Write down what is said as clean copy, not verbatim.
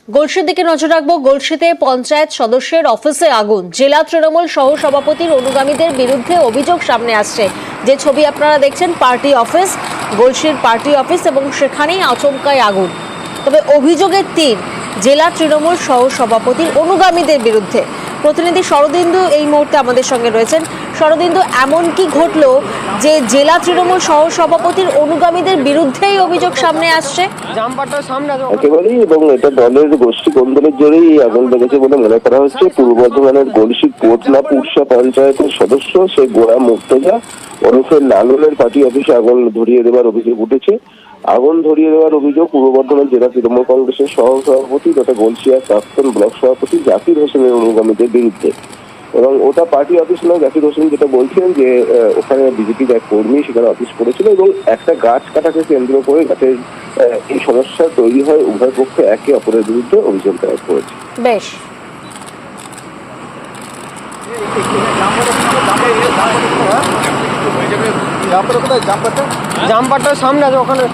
গলসির দিকে নজর রাখবো। গলসিতে পঞ্চায়েত সদস্যের অফিসে আগুন, জেলা তৃণমূল সহ সভাপতির অনুগামীদের বিরুদ্ধে অভিযোগ সামনে আসছে। যে ছবি আপনারা দেখছেন, পার্টি অফিস, গলসির পার্টি অফিস, এবং সেখানেই আচমকায় আগুন। তবে অভিযোগের তীর জেলা তৃণমূল সহ সভাপতির অনুগামীদের বিরুদ্ধে। প্রতিনিধি শরদিন্দু এই মুহূর্তে আমাদের সঙ্গে রয়েছেন। শরদিন্দু, এমন কি ঘটলো যে জেলা তৃণমূল সহ সভাপতির অনুগামীদের বিরুদ্ধেই অভিযোগ সামনে আসছে? একেবারেই, এবং এটা দলের গোষ্ঠী কোন্দলের জোরেই আগুন লেগেছে বলে মনে করা হচ্ছে। পূর্ব বর্ধমানের গলসি কোটলা পুরসা পঞ্চায়েতের সদস্য সেই গোড়া মুর্তজা ওরফে লালনের পার্টি অফিসে আগুন ধরিয়ে দেওয়ার অভিযোগ উঠেছে। আগুন ধরিয়ে দেওয়ার অভিযোগ পূর্ব বর্ধমান জেলা তৃণমূল কংগ্রেসের সহ সভাপতি তথা গলসিয়ার প্রাক্তন ব্লক সভাপতি জাকির হোসেনের অনুগামীদের বিরুদ্ধে। এবং ওটা পার্টি অফিস নয়, জাকির হোসেন যেটা বলছেন যে ওখানে বিজেপির এক কর্মী সেখানে অফিস করেছিল এবং একটা গাছ কাটাকে কেন্দ্র করে গাছের এই সমস্যা তৈরি হয়। উভয় পক্ষে একে অপরের বিরুদ্ধে অভিযোগ দায়ের করেছে। বেশ, জামপাট্টার সামনে আছে ওখানে।